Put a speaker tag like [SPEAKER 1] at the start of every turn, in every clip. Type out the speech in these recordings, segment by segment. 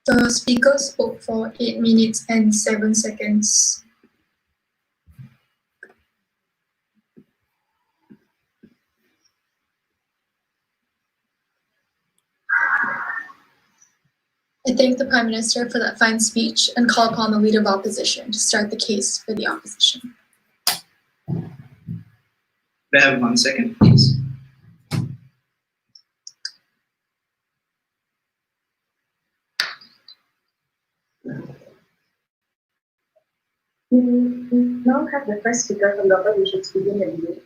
[SPEAKER 1] The speaker spoke for 8 minutes and 7 seconds. I thank the Prime Minister for that fine speech and call upon the Leader of Opposition to start the case for the opposition.
[SPEAKER 2] Could I have 1 second, please?
[SPEAKER 3] We now have the first speaker from the opposition to begin the debate.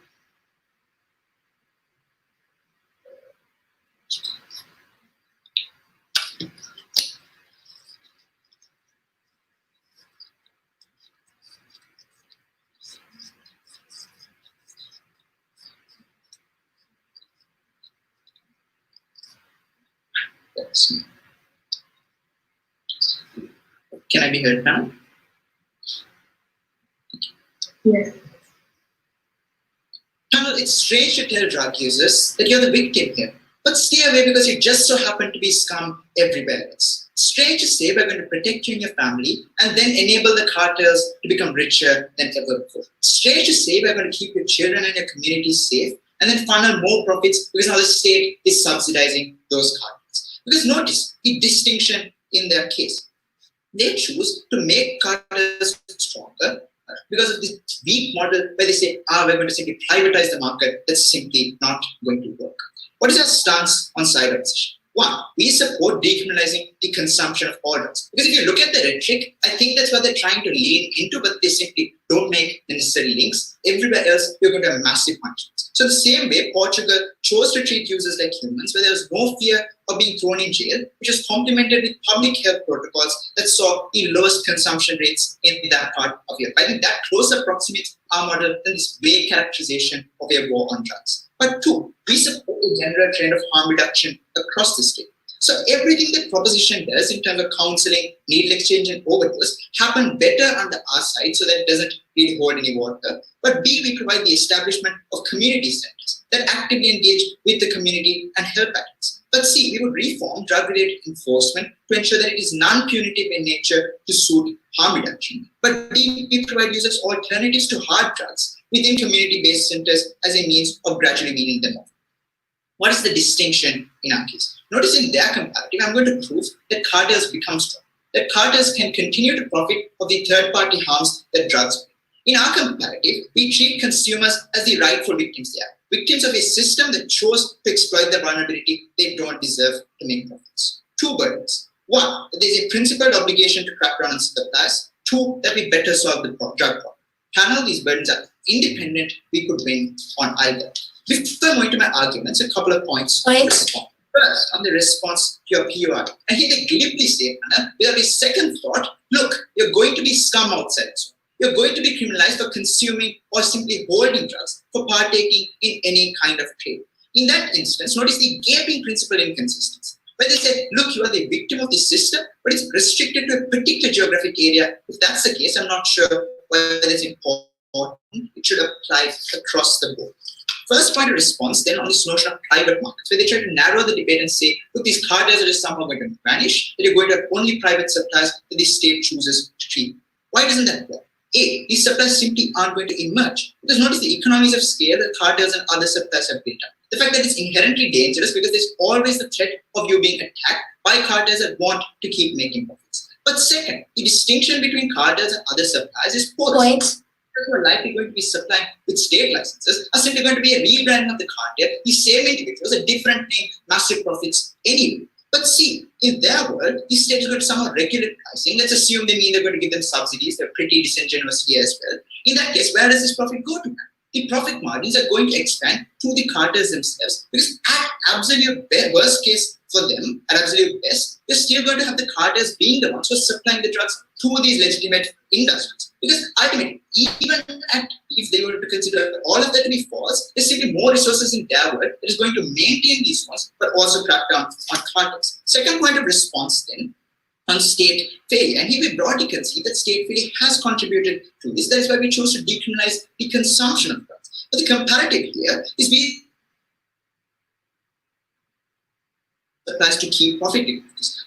[SPEAKER 2] Can I be heard now?
[SPEAKER 3] Yes.
[SPEAKER 2] Panel, it's strange to tell drug users that you're the victim here, but stay away because you just so happen to be scum everywhere else. Strange to say we're going to protect you and your family and then enable the cartels to become richer than ever before. Strange to say we're going to keep your children and your community safe and then funnel more profits because now the state is subsidizing those cartels. Because notice the distinction in their case. They choose to make cartels stronger because of this weak model where they say, we're going to simply privatize the market. That's simply not going to work. What is our stance on side opposition? One, we support decriminalizing the consumption of all drugs. Because if you look at the rhetoric, I think that's what they're trying to lean into, but they simply don't make the necessary links. Everywhere else, you're going to have massive punishments. So the same way, Portugal chose to treat users like humans, where there was no fear of being thrown in jail, which was complemented with public health protocols that saw the lowest consumption rates in that part of Europe. I think that closer approximates our model than this vague characterization of a war on drugs. But two, we support the general trend of harm reduction across the state. So everything that proposition does in terms of counseling, needle exchange, and overdose happen better under our side so that it doesn't really hold any water. But B, we provide the establishment of community centers that actively engage with the community and help addicts. But C, we would reform drug-related enforcement to ensure that it is non-punitive in nature to suit harm reduction. But D, we provide users alternatives to hard drugs within community-based centers as a means of gradually weaning them off. What is the distinction in our case? Notice in their comparative, I'm going to prove that cartels become strong, that cartels can continue to profit of the third-party harms that drugs bring. In our comparative, we treat consumers as the rightful victims they are, victims of a system that chose to exploit the vulnerability they don't deserve to make profits. Two burdens. One, that there's a principled obligation to crack down on suppliers. Two, that we better solve the drug problem. Panel, these burdens are independent, we could win on either. Before going to my arguments, a couple of points. First, on the response to your PUR. And here they glibly say, Anna, without a second thought, look, you're going to be scum outside. You're going to be criminalized for consuming or simply holding drugs, for partaking in any kind of trade. In that instance, notice the gaping principle inconsistency, where they say, look, you are the victim of the system, but it's restricted to a particular geographic area. If that's the case, I'm not sure whether it's important. It should apply across the board. First point of response then on this notion of private markets, where they try to narrow the debate and say, look, these cartels are just somehow going to vanish, that you're going to have only private suppliers that the state chooses to treat. Why doesn't that work? A, these suppliers simply aren't going to emerge. Because notice the economies of scale that cartels and other suppliers have built up. The fact that it's inherently dangerous because there's always the threat of you being attacked by cartels that want to keep making profits. But second, the distinction between cartels and other suppliers is porous. Who are likely going to be supplying with state licenses are simply going to be a rebranding of the cartel, the same individuals, a different name, massive profits anyway. But see, in their world, these states are going to somehow regulate pricing. Let's assume they mean they're going to give them subsidies. They're pretty disingenuous here as well. In that case, where does this profit go to? The profit margins are going to expand to the cartels themselves because at absolute worst case for them, at absolute best, they're still going to have the cartels being the ones who are supplying the drugs to these legitimate industries. Because ultimately, even if they were to consider all of that to be false, there's simply more resources in their world that is going to maintain these ones, but also crack down on cartels. Second point of response then, on state failure. And here we broadly concede that state failure has contributed to this. That is why we chose to decriminalize the consumption of drugs. But the comparative here is we applies to keep profiting.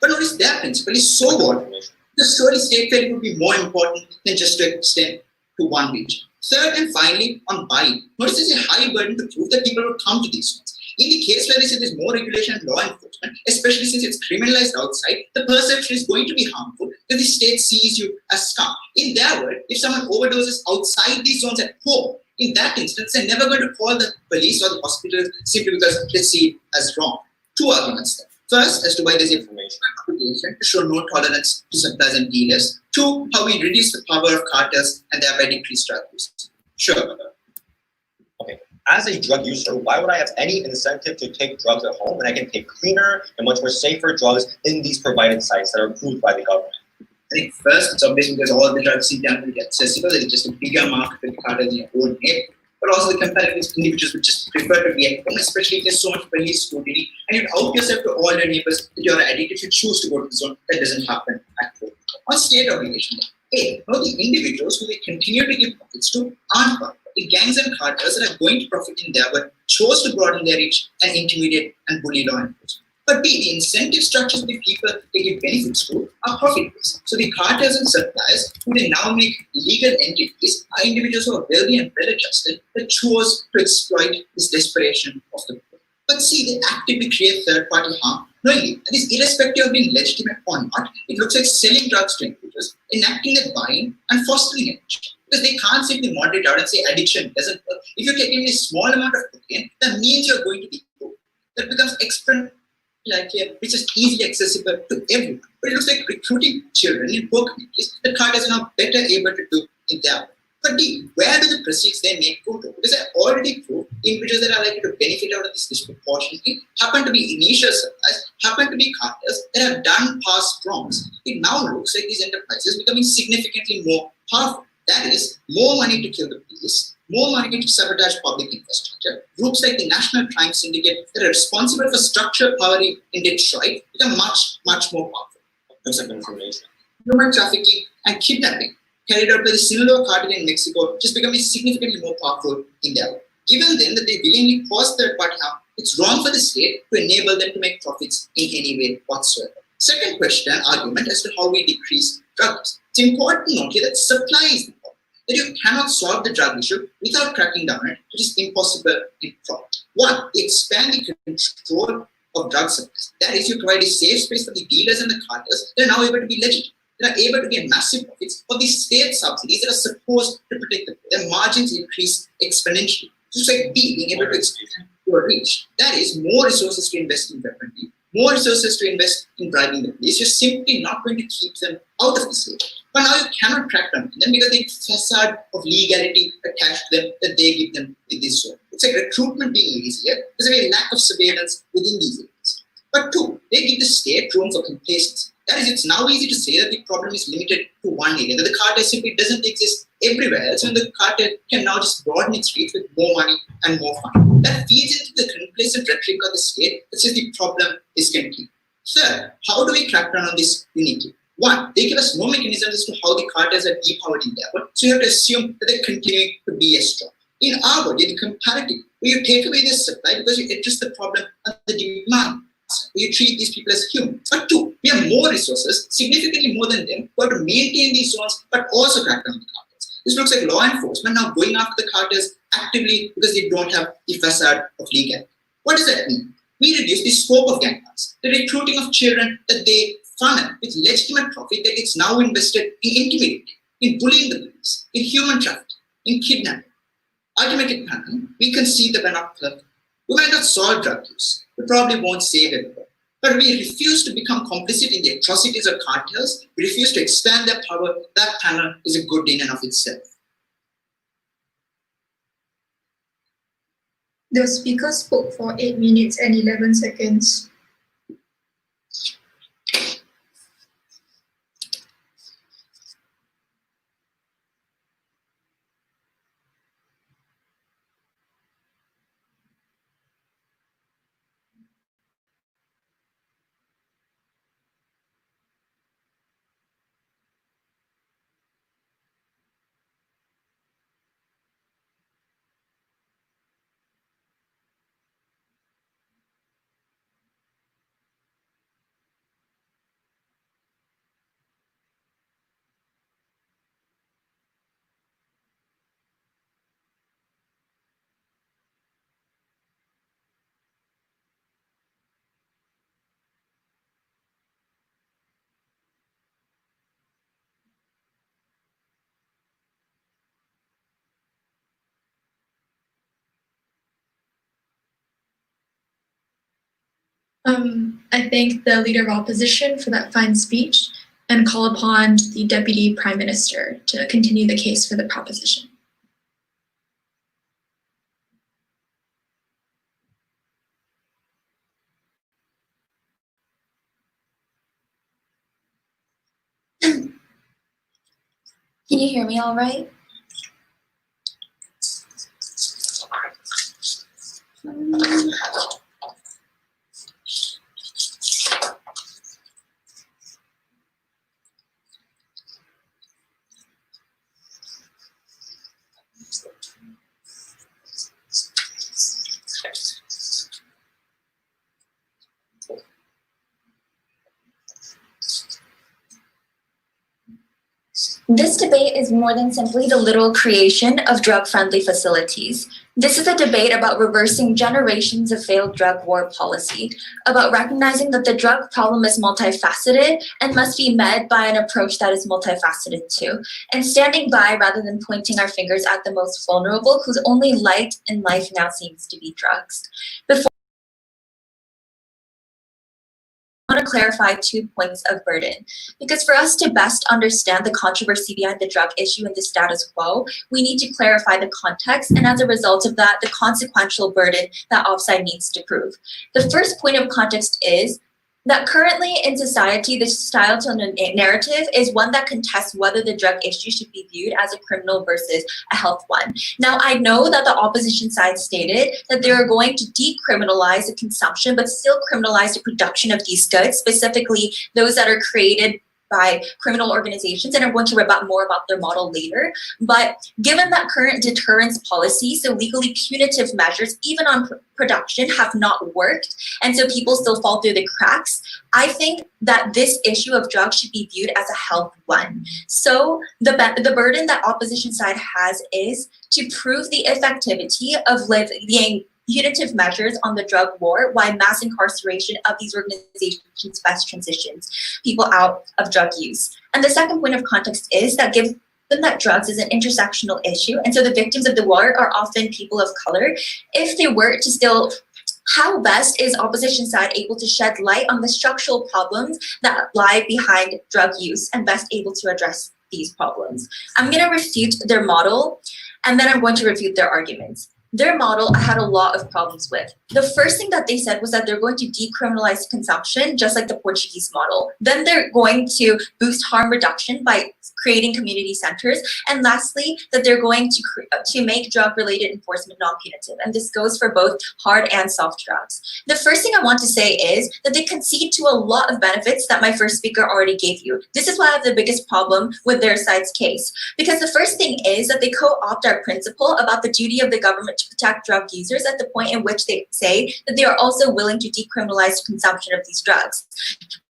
[SPEAKER 2] But notice their principle is so what? The surely state fair would be more important than just to extend to one region. Third and finally, on buying. Notice there's a high burden to prove that people would come to these ones. In the case where they say there's more regulation and law enforcement, especially since it's criminalized outside, the perception is going to be harmful because the state sees you as scum. In their word, if someone overdoses outside these zones at home, in that instance, they're never going to call the police or the hospital simply because they see it as wrong. Two arguments there. First, as to why there's information obligation to show no tolerance to suppliers and dealers. Two, how we reduce the power of cartels and thereby decrease drug use. Sure.
[SPEAKER 4] Okay. As a drug user, why would I have any incentive to take drugs at home when I can take cleaner and much more safer drugs in these provided sites that are approved by the government?
[SPEAKER 2] I think first, it's obviously because all the drugs seem to be accessible. It's just a bigger market for the cartels in your own neighborhood. But also the comparative individuals would just prefer to be at home, especially if there's so much police scrutiny, and you'd out yourself to all your neighbors that you're an addict if you choose to go to the zone. That doesn't happen at home. On state obligation, A, now the individuals who they continue to give profits to aren't profit. The gangs and cartels that are going to profit in their work chose to broaden their reach and intimidate and bully law enforcement. But B, the incentive structures of the people they give benefits to are profit-based. So the cartels and suppliers who they now make legal entities are individuals who are wealthy and well-adjusted that chose to exploit this desperation of the poor. But C, they actively create third-party harm knowingly. And this irrespective of being legitimate or not, it looks like selling drugs to individuals, enacting their buying and fostering it. Because they can't simply moderate out and say addiction doesn't work. If you're taking a small amount of cocaine, that means you're going to be poor. That becomes exponential. Which is easily accessible to everyone. But it looks like recruiting children in poor communities that cartels are now better able to do in their way. But D, where do the proceeds they make go to? Because I already proved individuals that are likely to benefit out of this disproportionately happen to be initial suppliers, happen to be cartels that have done past wrongs. It now looks like these enterprises becoming significantly more powerful. That is, more money to kill the police, more money to sabotage public infrastructure. Groups like the National Crime Syndicate that are responsible for structural power in Detroit become much, much more powerful.
[SPEAKER 4] Piece of information.
[SPEAKER 2] Human trafficking and kidnapping carried out by the Sinaloa cartel in Mexico just becoming significantly more powerful in their work. Given then that they willingly cause third-party harm, it's wrong for the state to enable them to make profits in any way whatsoever. Second question, argument as to how we decrease drug use. It's important to note here that supply is the problem. That you cannot solve the drug issue without cracking down on it, which is impossible in fraud. One, expand the control of drug supplies. That is, you provide a safe space for the dealers and the cartels that are now able to be legitimate. They are able to get massive profits of the state subsidies that are supposed to protect them. Their margins increase exponentially. Just like B, being able to expand your reach. That is, more resources to invest in weaponry, more resources to invest in bribing the police. You're simply not going to keep them out of the state. But now you cannot crack down on them because the facade of legality attached to them that they give them in this zone. It's like recruitment being easier because of a lack of surveillance within these areas. But two, they give the state room for complacency. That is, it's now easy to say that the problem is limited to one area, that the cartel simply doesn't exist everywhere else, and the cartel can now just broaden its reach with more money and more fun. That feeds into the complacent rhetoric of the state that says the problem is continuing. Third, how do we crack down on this uniquely? One, they give us no mechanisms as to how the cartels are depowered in their work, so you have to assume that they're continuing to be as strong. In our world, in comparative, where you take away this supply because you address the problem of the demand. You treat these people as humans. But two, we have more resources, significantly more than them, who are to maintain these zones, but also crack down on the cartels. This looks like law enforcement now going after the cartels actively because they don't have the facade of legality. What does that mean? We reduce the scope of gang violence, the recruiting of children that they funnel with legitimate profit that it's now invested in intimidating, in bullying the police, in human trafficking, in kidnapping. Ultimately, we concede that we're not perfect. We might not solve drug use. We probably won't save everyone. But we refuse to become complicit in the atrocities of cartels. We refuse to expand their power. That panel is a good in and of itself.
[SPEAKER 1] The speaker spoke for 8 minutes and 11 seconds. I thank the Leader of Opposition for that fine speech and call upon the Deputy Prime Minister to continue the case for the proposition.
[SPEAKER 5] Can you hear me all right? This debate is more than simply the literal creation of drug-friendly facilities. This is a debate about reversing generations of failed drug war policy, about recognizing that the drug problem is multifaceted and must be met by an approach that is multifaceted too, and standing by rather than pointing our fingers at the most vulnerable whose only light in life now seems to be drugs. Before I want to clarify 2 points of burden, because for us to best understand the controversy behind the drug issue and the status quo, we need to clarify the context and as a result of that, the consequential burden that offside needs to prove. The first point of context is that currently in society, the societal narrative is one that contests whether the drug issue should be viewed as a criminal versus a health one. Now, I know that the opposition side stated that they are going to decriminalize the consumption, but still criminalize the production of these goods, specifically those that are created by criminal organizations, and I'm going to rebut more about their model later. But given that current deterrence policies, so legally punitive measures, even on production, have not worked, and so people still fall through the cracks, I think that this issue of drugs should be viewed as a health one. So the burden that opposition side has is to prove the effectivity of levying punitive measures on the drug war, while mass incarceration of these organizations best transitions people out of drug use. And the second point of context is that given that drugs is an intersectional issue, and so the victims of the war are often people of color, if they were to still, how best is opposition side able to shed light on the structural problems that lie behind drug use and best able to address these problems? I'm going to refute their model, and then I'm going to refute their arguments. Their model I had a lot of problems with. The first thing that they said was that they're going to decriminalize consumption, just like the Portuguese model. Then they're going to boost harm reduction by creating community centers. And lastly, that they're going to make drug-related enforcement non-punitive. And this goes for both hard and soft drugs. The first thing I want to say is that they concede to a lot of benefits that my first speaker already gave you. This is why I have the biggest problem with their side's case. Because the first thing is that they co-opt our principle about the duty of the government to protect drug users at the point in which they say that they are also willing to decriminalize consumption of these drugs.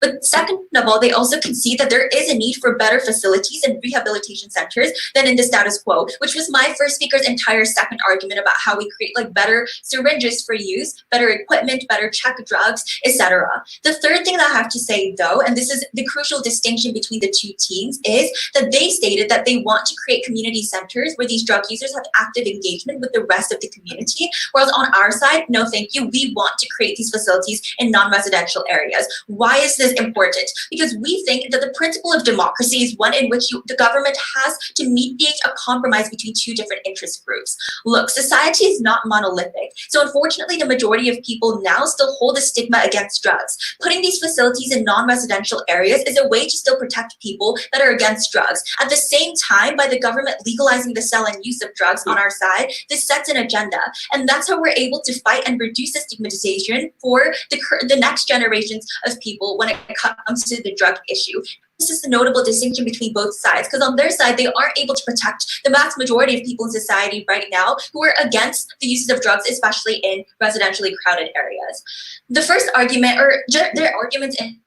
[SPEAKER 5] But second of all, they also concede that there is a need for better facilities and rehabilitation centers than in the status quo, which was my first speaker's entire second argument about how we create like better syringes for use, better equipment, better check drugs, etc. The third thing that I have to say though, and this is the crucial distinction between the two teams, is that they stated that they want to create community centers where these drug users have active engagement with the rest of the community, whereas on our side, no thank you, we want to create these facilities in non-residential areas. Why is this important? Because we think that the principle of democracy is one in which the government has to mediate a compromise between two different interest groups. Look, society is not monolithic, so unfortunately the majority of people now still hold a stigma against drugs. Putting these facilities in non-residential areas is a way to still protect people that are against drugs. At the same time, by the government legalizing the sale and use of drugs on our side, this sets an agenda, and that's how we're able to fight and reduce the stigmatization for the next generations of people when it comes to the drug issue. This is the notable distinction between both sides, because on their side, they aren't able to protect the vast majority of people in society right now who are against the uses of drugs, especially in residentially crowded areas. The first argument, or their arguments in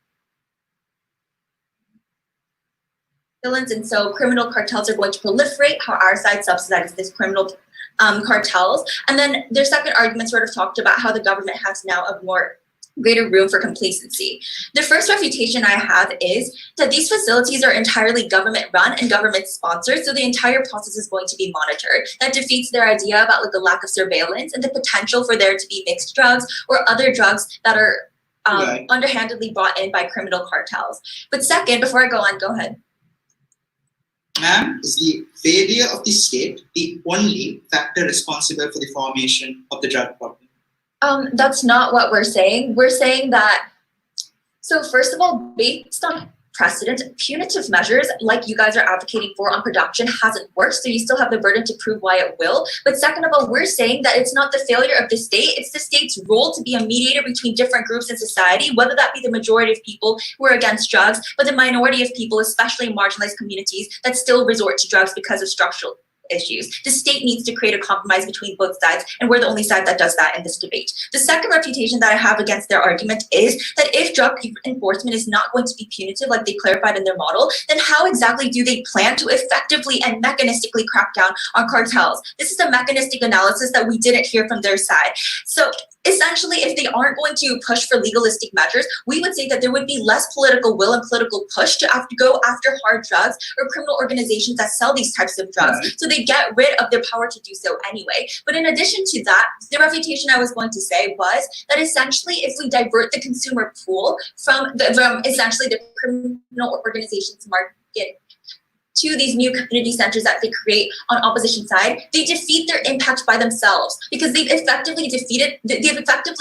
[SPEAKER 5] villains, and so criminal cartels are going to proliferate, how our side subsidizes this criminal cartels. And then their second argument sort of talked about how the government has now a greater room for complacency. The first refutation I have is that these facilities are entirely government run and government sponsored, so the entire process is going to be monitored. That defeats their idea about like the lack of surveillance and the potential for there to be mixed drugs or other drugs that are
[SPEAKER 2] Right.
[SPEAKER 5] underhandedly brought in by criminal cartels. But second, before I go on, go ahead.
[SPEAKER 2] Ma'am, is the failure of the state the only factor responsible for the formation of the drug problem?
[SPEAKER 5] That's not what we're saying. We're saying that, so first of all, based on precedent, punitive measures like you guys are advocating for on production hasn't worked, so you still have the burden to prove why it will. But second of all, we're saying that it's not the failure of the state, it's the state's role to be a mediator between different groups in society, whether that be the majority of people who are against drugs, but the minority of people, especially in marginalized communities, that still resort to drugs because of structural issues. The state needs to create a compromise between both sides, and we're the only side that does that in this debate. The second refutation that I have against their argument is that if drug enforcement is not going to be punitive, like they clarified in their model, then how exactly do they plan to effectively and mechanistically crack down on cartels? This is a mechanistic analysis that we didn't hear from their side. So essentially, if they aren't going to push for legalistic measures, we would say that there would be less political will and political push to have to go after hard drugs or criminal organizations that sell these types of drugs.
[SPEAKER 2] Right.
[SPEAKER 5] So they get rid of their power to do so anyway. But in addition to that, the refutation I was going to say was that essentially if we divert the consumer pool from essentially the criminal organizations market to these new community centers that they create on opposition side, they defeat their impact by themselves because they've effectively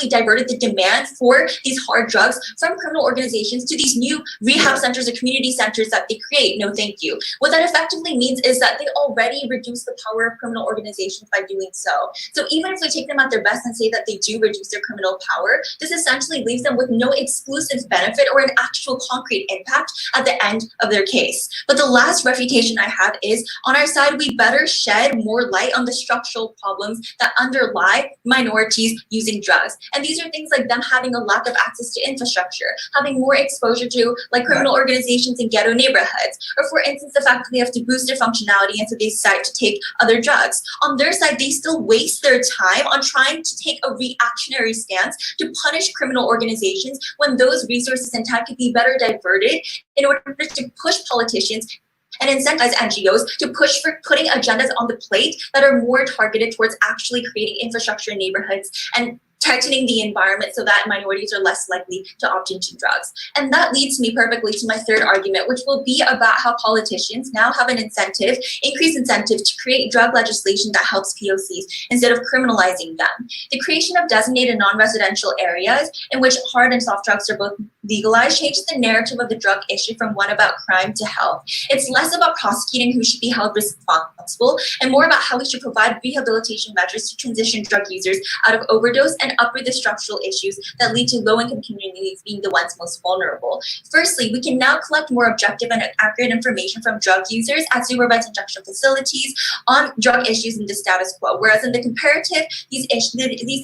[SPEAKER 5] diverted the demand for these hard drugs from criminal organizations to these new rehab centers or community centers that they create. No, thank you. What that effectively means is that they already reduce the power of criminal organizations by doing so. So even if we take them at their best and say that they do reduce their criminal power, this essentially leaves them with no exclusive benefit or an actual concrete impact at the end of their case. But the last refutation I have is, on our side, we better shed more light on the structural problems that underlie minorities using drugs. And these are things like them having a lack of access to infrastructure, having more exposure to like criminal organizations in ghetto neighborhoods, or for instance, the fact that they have to boost their functionality and so they decide to take other drugs. On their side, they still waste their time on trying to take a reactionary stance to punish criminal organizations when those resources and time could be better diverted in order to push politicians and incentivize NGOs to push for putting agendas on the plate that are more targeted towards actually creating infrastructure in neighborhoods and tightening the environment so that minorities are less likely to opt into drugs. And that leads me perfectly to my third argument, which will be about how politicians now have an incentive, increased incentive to create drug legislation that helps POCs instead of criminalizing them. The creation of designated non-residential areas in which hard and soft drugs are both legalized changes the narrative of the drug issue from one about crime to health. It's less about prosecuting who should be held responsible and more about how we should provide rehabilitation measures to transition drug users out of overdose and uproot the structural issues that lead to low-income communities being the ones most vulnerable. Firstly, we can now collect more objective and accurate information from drug users at supervised injection facilities on drug issues in the status quo, whereas in the comparative, these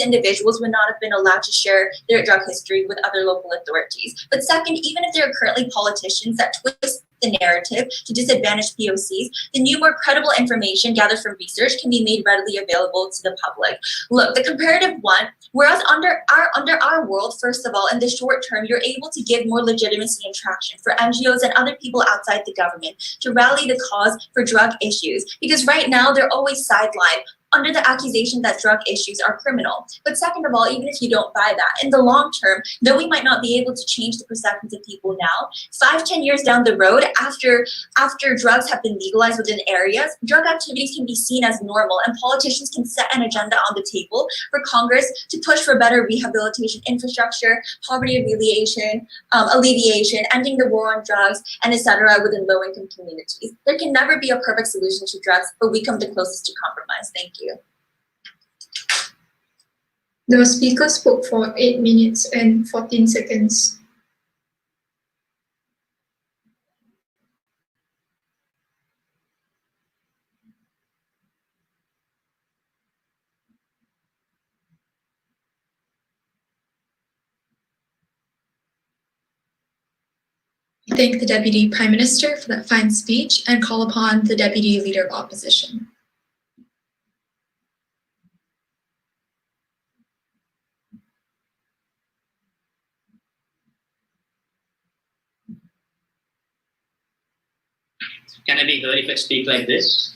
[SPEAKER 5] individuals would not have been allowed to share their drug history with other local authorities. But second, even if there are currently politicians that twist the narrative to disadvantage POCs, the new, more credible information gathered from research can be made readily available to the public. Look, the comparative one, whereas under our world, first of all, in the short term, you're able to give more legitimacy and traction for NGOs and other people outside the government to rally the cause for drug issues, because right now they're always sidelined under the accusation that drug issues are criminal. But second of all, even if you don't buy that, in the long term, though we might not be able to change the perceptions of people now, 5-10 years down the road, after drugs have been legalized within areas, drug activities can be seen as normal, and politicians can set an agenda on the table for Congress to push for better rehabilitation infrastructure, poverty alleviation, ending the war on drugs, and etc. within low-income communities. There can never be a perfect solution to drugs, but we come the closest to compromise. Thank you.
[SPEAKER 1] The speaker spoke for 8 minutes and 14 seconds. I thank the Deputy Prime Minister for that fine speech and call upon the Deputy Leader of Opposition.
[SPEAKER 6] Can I be heard if I speak like this?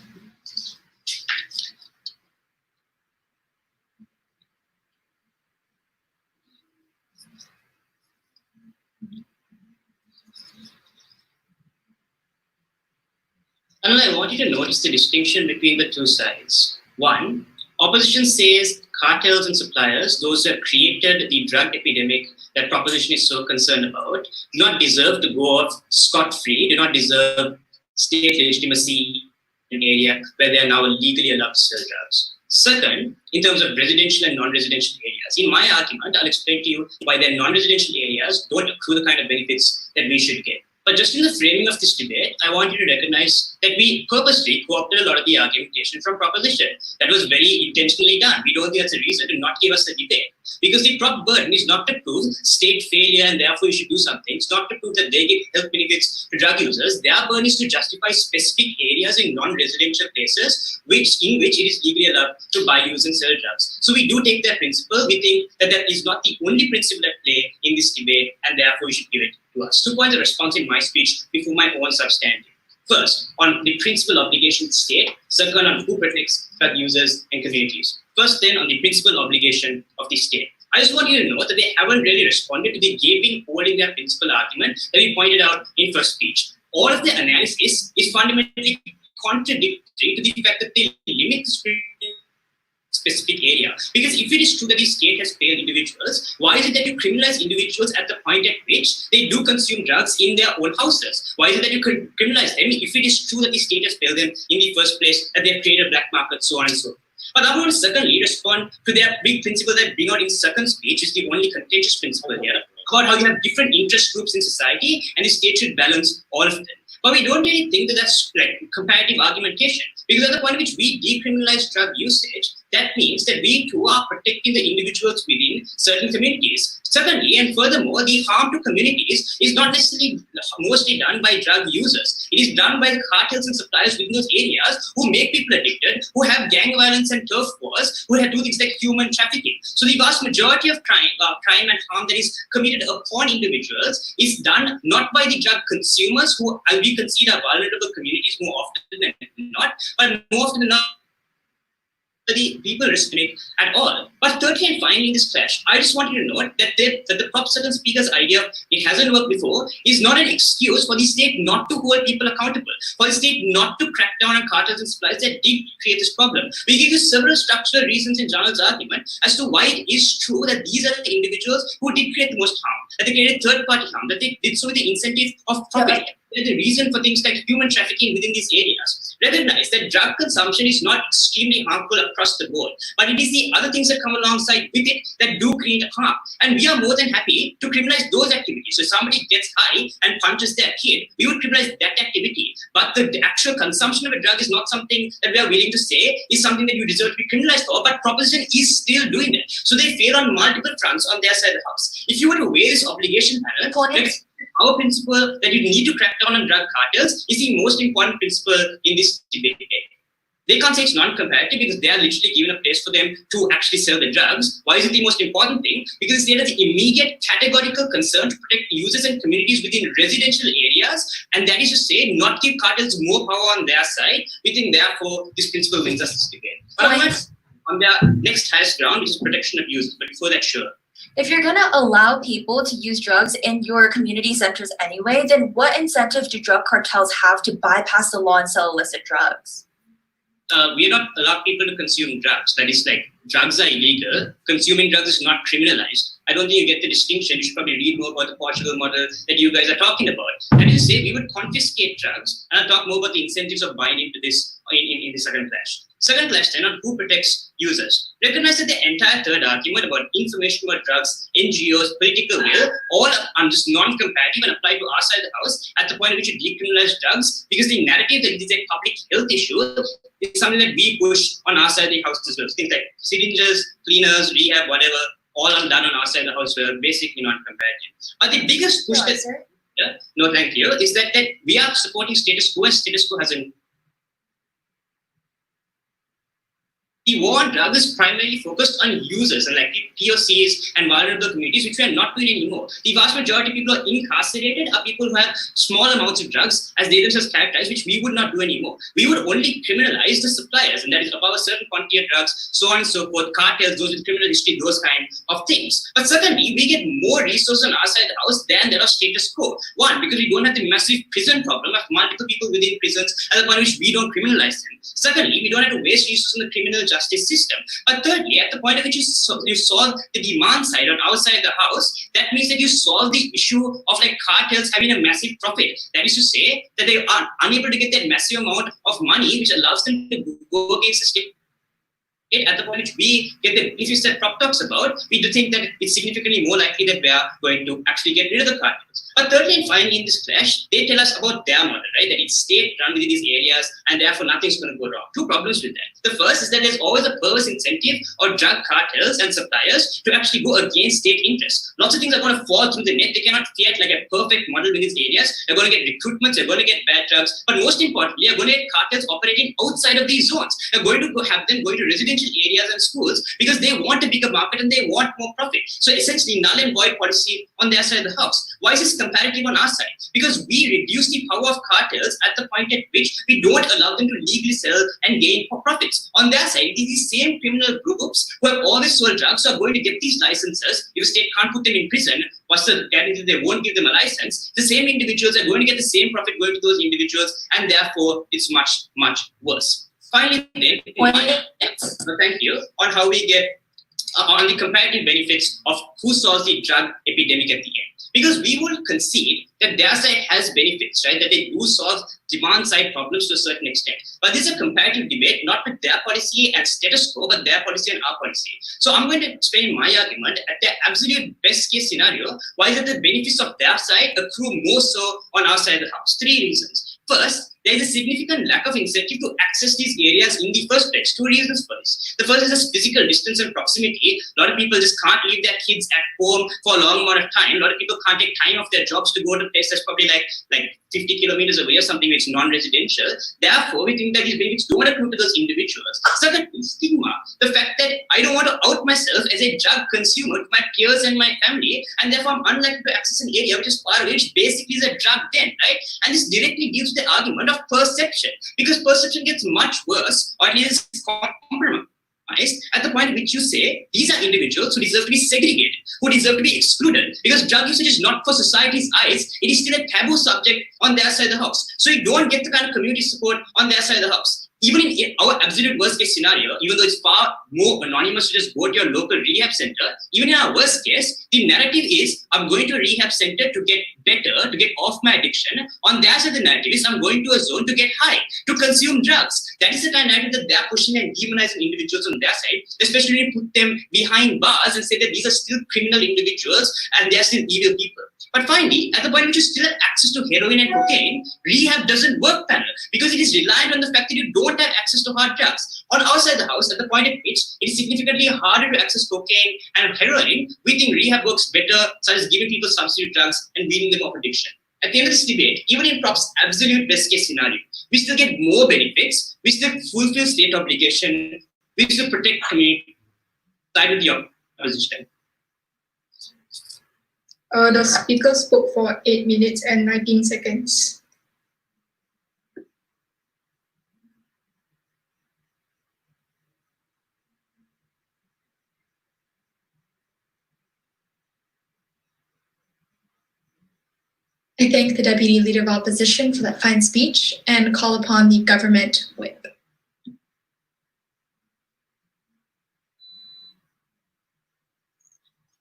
[SPEAKER 6] All I want you to notice the distinction between the two sides. One, opposition says cartels and suppliers, those who have created the drug epidemic that proposition is so concerned about, do not deserve to go off scot-free, do not deserve state legitimacy in an area where they are now legally allowed to sell drugs. Second, in terms of residential and non-residential areas, in my argument, I'll explain to you why their non-residential areas don't accrue the kind of benefits that we should get. But just in the framing of this debate, I want you to recognize that we purposely co-opted a lot of the argumentation from proposition. That was very intentionally done. We don't think that's a reason to not give us the debate. Because the prop burden is not to prove state failure and therefore you should do something. It's not to prove that they give health benefits to drug users. Their burden is to justify specific areas in non-residential places in which it is legally allowed to buy, use, and sell drugs. So we do take that principle. We think that that is not the only principle at play in this debate, and therefore we should give it to us. 2 points of response in my speech before my own substantive. First, on the principal obligation of the state. Second, on who protects drug users and communities. First, then, on the principal obligation of the state. I just want you to know that they haven't really responded to the gaping hole in their principal argument that we pointed out in first speech. All of the analysis is fundamentally contradictory to the fact that they limit the specific area. Because if it is true that the state has failed individuals, why is it that you criminalize individuals at the point at which they do consume drugs in their own houses? Why is it that you criminalize them if it is true that the state has failed them in the first place, that they have created black market, so on and so forth? But I want to secondly respond to their big principle that bring out in second speech, is the only contentious principle here, about how you have different interest groups in society and the state should balance all of them. But we don't really think that that's like comparative argumentation, because at the point at which we decriminalize drug usage, that means that we too are protecting the individuals within certain communities. Secondly, and furthermore, the harm to communities is not necessarily mostly done by drug users. It is done by the cartels and suppliers within those areas who make people addicted, who have gang violence and turf wars, who do things like human trafficking. So the vast majority of crime and harm that is committed upon individuals is done not by the drug consumers, who we concede are vulnerable communities more often than not, but more often than not, the people respond at all. But thirdly and finally in this clash, I just want you to note that the prop second speaker's idea of it hasn't worked before is not an excuse for the state not to hold people accountable, for the state not to crack down on cartels and suppliers that did create this problem. We give you several structural reasons in Janal's argument as to why it is true that these are the individuals who did create the most harm, that they created third-party harm, that they did so with the incentive of profit. The reason for things like human trafficking within these areas. Recognize that drug consumption is not extremely harmful across the board, but it is the other things that come alongside with it that do create harm. And we are more than happy to criminalize those activities. So if somebody gets high and punches their kid, we would criminalize that activity. But the actual consumption of a drug is not something that we are willing to say is something that you deserve to be criminalized for, but proposition is still doing it. So they fail on multiple fronts on their side of the house. If you were to weigh this obligation panel, our principle that you need to crack down on drug cartels is the most important principle in this debate. They can't say it's non-comparative because they are literally given a place for them to actually sell the drugs. Why is it the most important thing? Because they have the immediate categorical concern to protect users and communities within residential areas, and that is to say, not give cartels more power on their side. We think therefore this principle wins us this debate. But on their next highest ground, which is protection of users. But before that, sure.
[SPEAKER 5] If you're going to allow people to use drugs in your community centers anyway, then what incentive do drug cartels have to bypass the law and sell illicit drugs?
[SPEAKER 6] We are not allowed people to consume drugs. That is like, drugs are illegal. Consuming drugs is not criminalized. I don't think you get the distinction. You should probably read more about the Portugal model that you guys are talking about. That is to say, we would confiscate drugs, and I'll talk more about the incentives of buying into this in the second clash. Second clash then on who protects users. Recognize that the entire third argument about information about drugs, NGOs, political will, all are just non-comparative and apply to our side of the house at the point at which you decriminalize drugs, because the narrative that it is a public health issue is something that we push on our side of the house as well. Things like syringes, cleaners, rehab, whatever, all are done on our side of the house were basically non-comparative. But the biggest push no, thank you, is that we are supporting status quo, and status quo hasn't. The war on drugs is primarily focused on users and like POCs and vulnerable communities, which we are not doing anymore. The vast majority of people who are incarcerated are people who have small amounts of drugs, as they themselves characterize, which we would not do anymore. We would only criminalize the suppliers, and that is above a certain quantity of drugs, so on and so forth, cartels, those with criminal history, those kind of things. But secondly, we get more resources on our side of the house than that of status quo. One, because we don't have the massive prison problem of multiple people within prisons at the point at which we don't criminalize them. Secondly, we don't have to waste resources in the criminal justice system. But thirdly, at the point at which you solve the demand side on our side of the house, that means that you solve the issue of like cartels having a massive profit. That is to say that they are unable to get that massive amount of money which allows them to go against the state. At the point which we get the benefits that Prop talks about, we do think that it's significantly more likely that we are going to actually get rid of the cartels. But thirdly and finally, in this clash, they tell us about their model, right? That it's state-run within these areas, and therefore nothing's going to go wrong. Two problems with that. The first is that there's always a perverse incentive of drug cartels and suppliers to actually go against state interests. Lots of things are going to fall through the net. They cannot create like a perfect model in these areas. They're going to get recruitments, they're going to get bad drugs, but most importantly, they're going to get cartels operating outside of these zones. They're going to have them going to residential areas and schools because they want a bigger market and they want more profit. So essentially, null and void policy on their side of the house. Why is this comparative on our side? Because we reduce the power of cartels at the point at which we don't allow them to legally sell and gain profits. On their side, these same criminal groups who have always sold drugs are going to get these licenses. If the state can't put them in prison, what's the guarantee they won't give them a license? The same individuals are going to get the same profit going to those individuals, and therefore it's much, much worse. Finally, then, thank you, on how we get on the comparative benefits of who solves the drug epidemic at the end. Because we will concede that their side has benefits, right? That they do solve demand side problems to a certain extent. But this is a comparative debate, not with their policy and status quo, but their policy and our policy. So I'm going to explain my argument at the absolute best case scenario, why is it the benefits of their side accrue more so on our side of the house? Three reasons. First, there is a significant lack of incentive to access these areas in the first place. Two reasons for this. The first is this physical distance and proximity. A lot of people just can't leave their kids at home for a long amount of time. A lot of people can't take time off their jobs to go to a place that's probably like 50 kilometers away or something which is non-residential. Therefore, we think that these benefits don't accrue to those individuals. Secondly, stigma. The fact that I don't want to out myself as a drug consumer to my peers and my family, and therefore I'm unlikely to access an area which is far away, which basically is a drug den, right? And this directly deals with the argument of perception, because perception gets much worse, or at least compromised at the point at which you say these are individuals who deserve to be segregated, who deserve to be excluded, because drug usage is not for society's eyes, it is still a taboo subject on their side of the house. So you don't get the kind of community support on their side of the house. Even in our absolute worst case scenario, even though it's far more anonymous to just go to your local rehab center, even in our worst case, the narrative is I'm going to a rehab center to get better, to get off my addiction. On their side, the narrative is I'm going to a zone to get high, to consume drugs. That is the kind of narrative that they're pushing and demonizing individuals on their side, especially when you put them behind bars and say that these are still criminal individuals and they're still evil people. But finally, at the point at which you still have access to heroin and cocaine, rehab doesn't work better because it is reliant on the fact that you don't have access to hard drugs. On our side of the house, at the point at which it is significantly harder to access cocaine and heroin, we think rehab works better, such as giving people substitute drugs and weaning them off addiction. At the end of this debate, even in Prop's absolute best case scenario, we still get more benefits, we still fulfill state obligation, we still protect community, side with the opposition.
[SPEAKER 1] The speaker spoke for 8 minutes and 19 seconds. I thank the Deputy Leader of Opposition for that fine speech and call upon the government whip.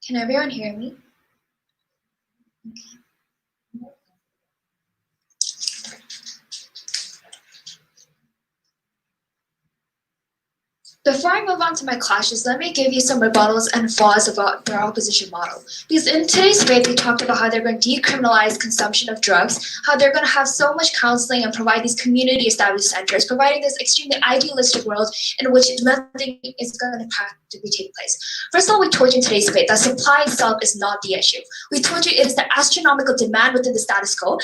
[SPEAKER 5] Can everyone hear me? Before I move on to my clashes, let me give you some rebuttals and flaws about their opposition model. Because in today's debate, they talked about how they're going to decriminalize consumption of drugs, how they're going to have so much counseling and provide these community established centers, providing this extremely idealistic world in which nothing is going to practically take place. First of all, we told you in today's debate that supply itself is not the issue. We told you it is the astronomical demand within the status quo,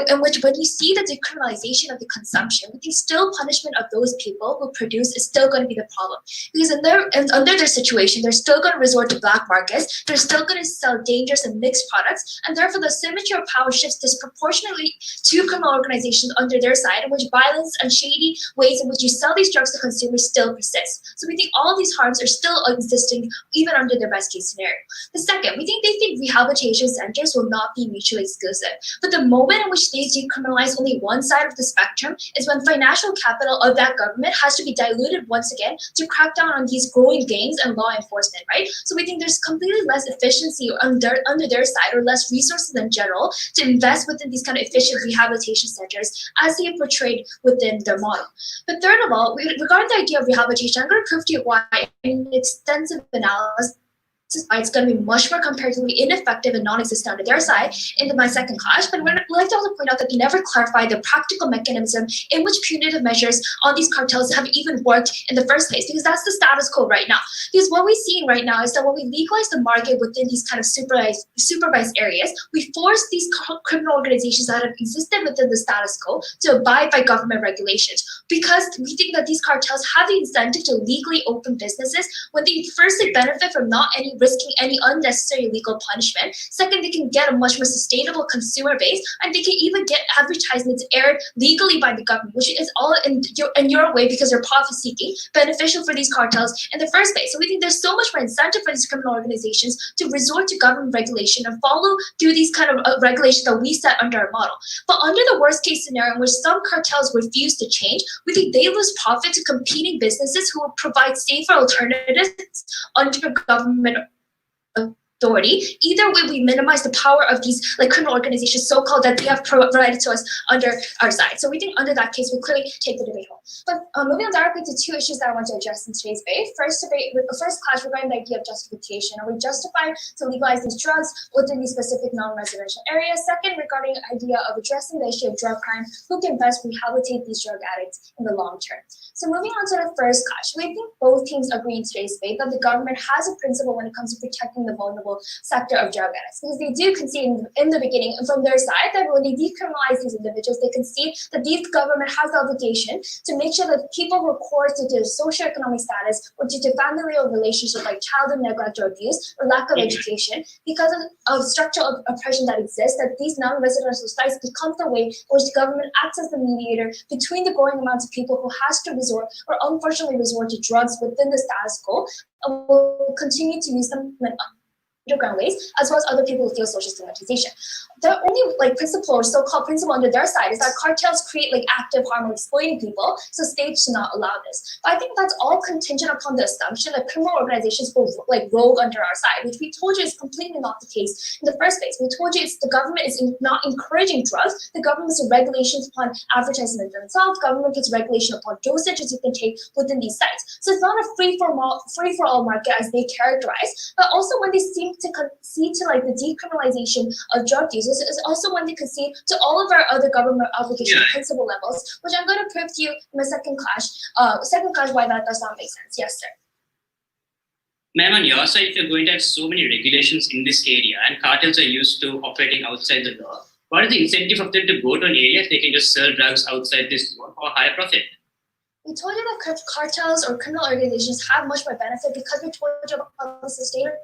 [SPEAKER 5] in which when you see the decriminalization of the consumption, the still punishment of those people who produce is still going to be the problem. problem. Because under their situation, they're still going to resort to black markets, they're still going to sell dangerous and mixed products, and therefore the symmetry of power shifts disproportionately to criminal organizations under their side, in which violence and shady ways in which you sell these drugs to consumers still persist. So we think all of these harms are still existing even under their best case scenario. The second, they think rehabilitation centers will not be mutually exclusive. But the moment in which they decriminalize only one side of the spectrum is when financial capital of that government has to be diluted once again to crack down on these growing gangs and law enforcement, right? So we think there's completely less efficiency under their side, or less resources in general to invest within these kind of efficient rehabilitation centers as they are portrayed within their model. But third of all, regarding the idea of rehabilitation, I'm going to prove to you why in extensive analysis it's going to be much more comparatively ineffective and non-existent under their side in my second class. But we'd like to also point out that they never clarify the practical mechanism in which punitive measures on these cartels have even worked in the first place, because that's the status quo right now. Because what we're seeing right now is that when we legalize the market within these kind of supervised areas, we force these criminal organizations that have existed within the status quo to abide by government regulations, because we think that these cartels have the incentive to legally open businesses when they firstly benefit from not risking any unnecessary legal punishment. Second, they can get a much more sustainable consumer base, and they can even get advertisements aired legally by the government, which is all in your way because they're profit-seeking, beneficial for these cartels in the first place. So we think there's so much more incentive for these criminal organizations to resort to government regulation and follow through these kind of regulations that we set under our model. But under the worst-case scenario, in which some cartels refuse to change, we think they lose profit to competing businesses who will provide safer alternatives under government authority. Either way, we minimize the power of these criminal organizations, so-called, that they have provided to us under our side. So we think under that case, we clearly take the debate home. But moving on directly to two issues that I want to address in today's debate. First clash regarding the idea of justification. Are we justified to legalize these drugs within these specific non-residential areas? Second, regarding the idea of addressing the issue of drug crime, who can best rehabilitate these drug addicts in the long term? So moving on to the first clash, we think both teams agree in today's debate that the government has a principle when it comes to protecting the vulnerable sector of drug addicts, because they do concede in the beginning from their side that when they decriminalize these individuals, they concede that the government has the obligation to make sure that people who are coerced due to socioeconomic status or due to familial relationship like childhood neglect or abuse or lack of education, because of structural oppression that exists, that these non-residential sites become the way in which the government acts as the mediator between the growing amounts of people who has to resort or unfortunately resort to drugs within the status quo, and will continue to use them in underground ways, as well as other people who feel social stigmatization. The only principle or so-called principle under their side is that cartels create active harm or exploiting people, so states should not allow this. But I think that's all contingent upon the assumption that criminal organizations will rogue under our side, which we told you is completely not the case in the first place. We told you the government is not encouraging drugs. The government puts regulations upon advertisement themselves. Government puts regulation upon dosages you can take within these sites. So it's not a free-for-all market as they characterize, but also when they seem to concede to the decriminalization of drug use, is also when they concede to all of our other government obligation principle levels, which I'm going to prove to you in my second clash why that does not make sense. Yes, sir.
[SPEAKER 6] Ma'am, on your side, if you're going to have so many regulations in this area and cartels are used to operating outside the law, what is the incentive of them to go to an area if they can just sell drugs outside this law for higher profit?
[SPEAKER 1] We told you that cartels or criminal organizations have much more benefit because we told you about the sustainable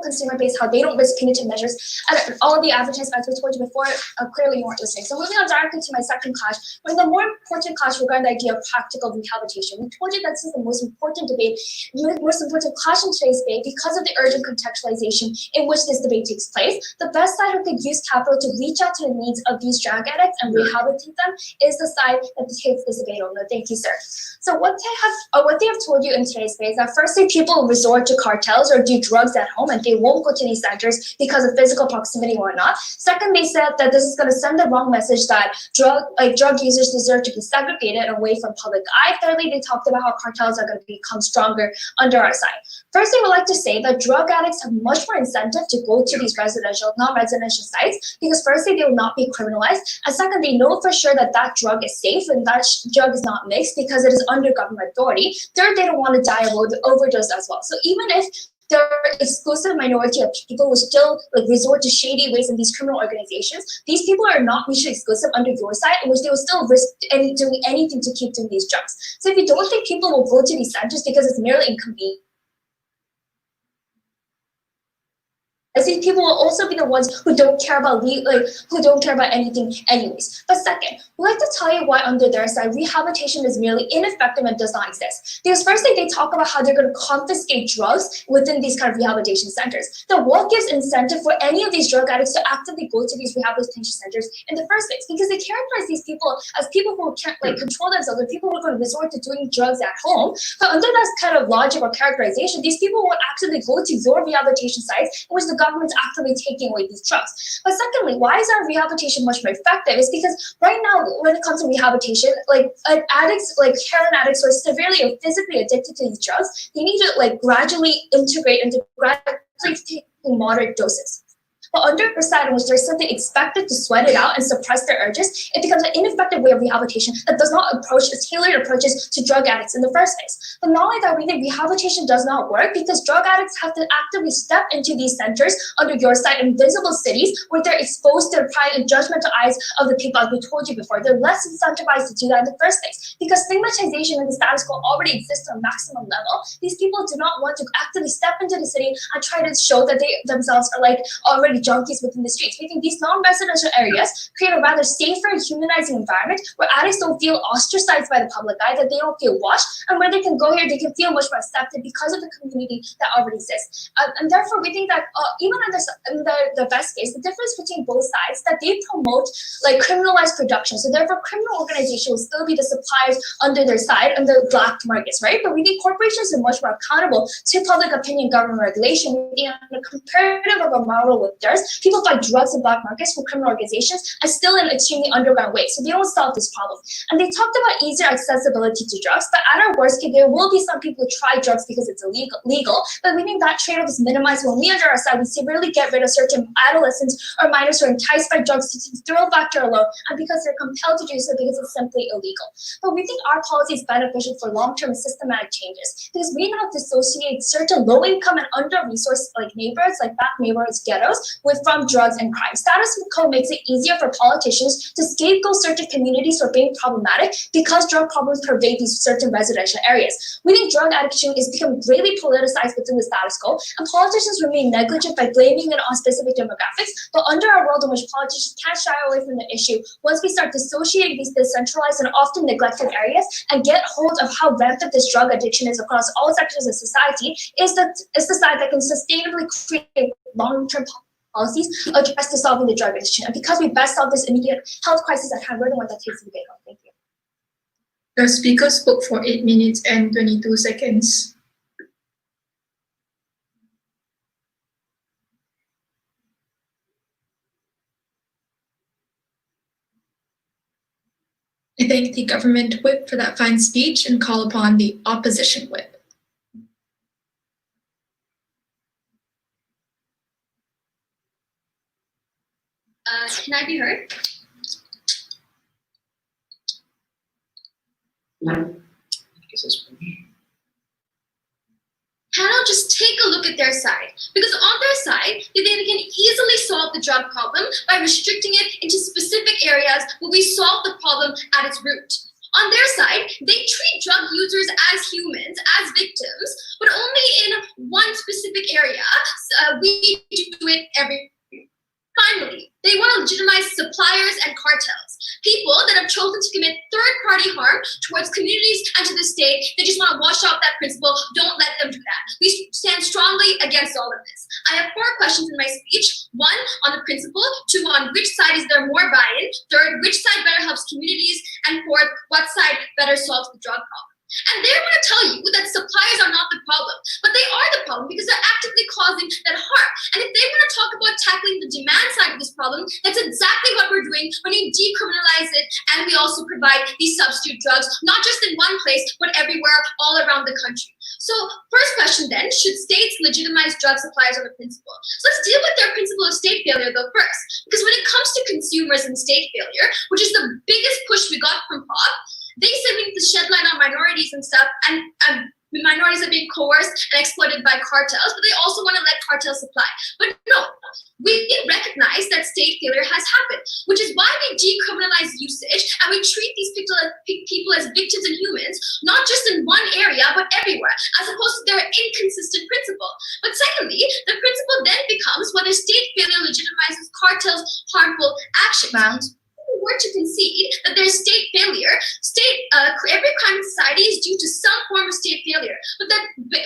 [SPEAKER 1] consumer base, how they don't risk punitive measures, and all of the advertisements we told you before, clearly you weren't listening. So moving on directly to my second clash, when the more important clash regarding the idea of practical rehabilitation, we told you that this is the most important debate, the most important clash in today's debate because of the urgent contextualization in which this debate takes place. The best side who could use capital to reach out to the needs of these drug addicts and rehabilitate them is the side that takes this debate over. Thank you, sir. So what they have told you in today's debate is that firstly, people resort to cartels or do drugs at home and they won't go to these centers because of physical proximity or not. Second, they said that this is going to send the wrong message that drug users deserve to be segregated away from public eye. Thirdly, they talked about how cartels are going to become stronger under our side. First, I would like to say that drug addicts have much more incentive to go to these non-residential sites because firstly, they will not be criminalized, and second, they know for sure that that drug is safe and that drug is not mixed because it is under government authority. Third, they don't want to die of overdose as well. So even if there are exclusive minority of people who still like resort to shady ways in these criminal organizations. These people are not mutually exclusive under your side, in which they will still risk doing anything to keep doing these drugs. So if you don't think people will go to these centers because it's merely inconvenient, I think people will also be the ones who don't care about who don't care about anything anyways. But second, we'd like to tell you why under their side rehabilitation is merely ineffective and does not exist. Because first thing, they talk about how they're going to confiscate drugs within these kind of rehabilitation centers. Then what gives incentive for any of these drug addicts to actively go to these rehabilitation centers in the first place? Because they characterize these people as people who can't control themselves, or people who are going to resort to doing drugs at home. But under that kind of logic or characterization, these people won't actively go to your rehabilitation sites in which the government's actively taking away these drugs. But secondly, why is our rehabilitation much more effective? It's because right now, when it comes to rehabilitation, addicts, heroin addicts, who are severely or physically addicted to these drugs, they need to gradually integrate into gradually taking moderate doses. But under a side in which they're simply expected to sweat it out and suppress their urges, it becomes an ineffective way of rehabilitation that does not approach tailored approaches to drug addicts in the first place. But not only that, we think rehabilitation does not work because drug addicts have to actively step into these centers under your side in visible cities where they're exposed to the pride and judgmental eyes of the people, as we told you before. They're less incentivized to do that in the first place because stigmatization and the status quo already exists on a maximum level. These people do not want to actively step into the city and try to show that they themselves are already junkies within the streets. We think these non-residential areas create a rather safer and humanizing environment where addicts don't feel ostracized by the public eye, that they don't feel watched, and where they can go here, they can feel much more accepted because of the community that already exists. And therefore, we think that even in the best case, the difference between both sides that they promote criminalized production. So therefore, criminal organizations will still be the suppliers under their side and the black markets, right? But we think corporations are much more accountable to public opinion, government regulation. We think on a comparative of a model with theirs, people buy drugs in black markets from criminal organizations and still in an extremely underground way. So they don't solve this problem. And they talked about easier accessibility to drugs, but at our worst case, there will be some people who try drugs because it's illegal. But we think that trade-off is minimized when we under our side, we severely get rid of certain adolescents or minors who are enticed by drugs to the thrill factor alone, and because they're compelled to do so because it's simply illegal. But we think our policy is beneficial for long-term systematic changes because we now dissociate certain low-income and under-resourced neighborhoods, like back neighborhoods, ghettos, from drugs and crime. Status quo makes it easier for politicians to scapegoat certain communities for being problematic because drug problems pervade these certain residential areas. We think drug addiction is becoming greatly politicized within the status quo, and politicians remain negligent by blaming it on specific demographics. But under our world in which politicians can't shy away from the issue, once we start dissociating these decentralized and often neglected areas and get hold of how rampant this drug addiction is across all sectors of society, is the side that can sustainably create long-term policies addressed to solving the drug addiction. And because we best solve this immediate health crisis at hand, we're the one that takes the big one. Thank you.
[SPEAKER 7] The speaker spoke for 8 minutes and 22 seconds. I thank the government whip for that fine speech and call upon the opposition whip.
[SPEAKER 8] Can I be heard? Panel, just take a look at their side. Because on their side, they can easily solve the drug problem by restricting it into specific areas where we solve the problem at its root. On their side, they treat drug users as humans, as victims, but only in one specific area. We do it every. Finally, they want to legitimize suppliers and cartels, people that have chosen to commit third-party harm towards communities and to the state. They just want to wash out that principle. Don't let them do that. We stand strongly against all of this. I have 4 questions in my speech. 1, on the principle. 2, on which side is there more buy-in. 3rd, which side better helps communities. And 4th, what side better solves the drug problem. And they want to tell you that suppliers are not the problem, but they are the problem because they're actively causing that harm. And if they want to talk about tackling the demand side of this problem, that's exactly what we're doing when we decriminalize it and we also provide these substitute drugs, not just in one place, but everywhere, all around the country. So first question then, should states legitimize drug suppliers on the principle? So let's deal with their principle of state failure though first, because when it comes to consumers and state failure, which is the biggest push we got from POP, they said we need to shed light on minorities and stuff, and minorities are being coerced and exploited by cartels, but they also want to let cartels supply. But no, we recognize that state failure has happened, which is why we decriminalize usage and we treat these people as victims and humans, not just in one area, but everywhere, as opposed to their inconsistent principle. But secondly, the principle then becomes whether state failure legitimizes cartels' harmful actions. If we were to concede that there's state failure, every crime in society is due to some form of state failure, but that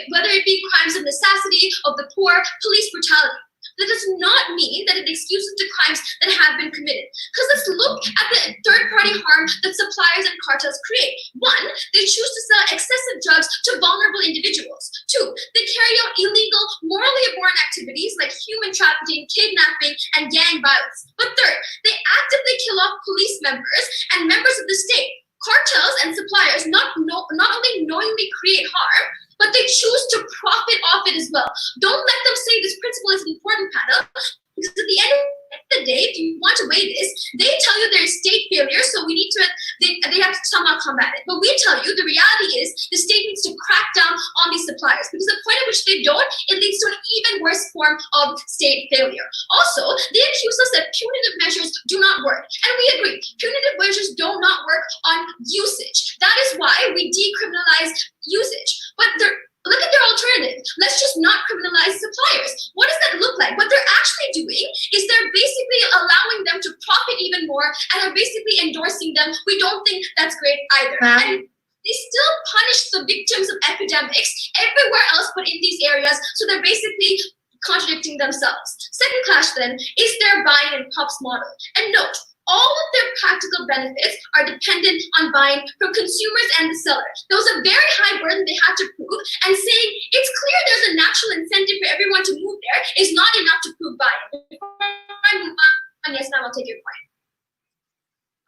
[SPEAKER 8] whether it be crimes of necessity, of the poor, police brutality. That does not mean that it excuses the crimes that have been committed. Because let's look at the third-party harm that suppliers and cartels create. One, they choose to sell excessive drugs to vulnerable individuals. Two, they carry out illegal, morally abhorrent activities like human trafficking, kidnapping, and gang violence. But third, they actively kill off police members and members of the state. Cartels and suppliers not only knowingly create harm, but they choose to profit off it as well. Don't let them say this principle is important, panel, because at the end of the day, if you want to weigh this, they tell you there is state failure, so they have to somehow combat it. But we tell you the reality is the state needs to crack down on these suppliers, because the point at which they don't, it leads to an even worse form of state failure. Also, they accuse us that punitive measures do not work, and we agree. Punitive measures do not work on usage. That is why we decriminalize usage. But look at their alternative. Let's just not criminalize suppliers. What does that look like? What they're actually doing is they're basically allowing them to profit even more, and are basically endorsing them. We don't think that's great either. And they still punish the victims of epidemics everywhere else but in these areas, so they're basically contradicting themselves. Second clash then is their buying and pups model. And note, all of their practical benefits are dependent on buying from consumers and the seller. There was a very high burden they had to prove, and saying it's clear there's a natural incentive for everyone to move there is not enough to prove buying. Before I move on, yes, now I'll take your point.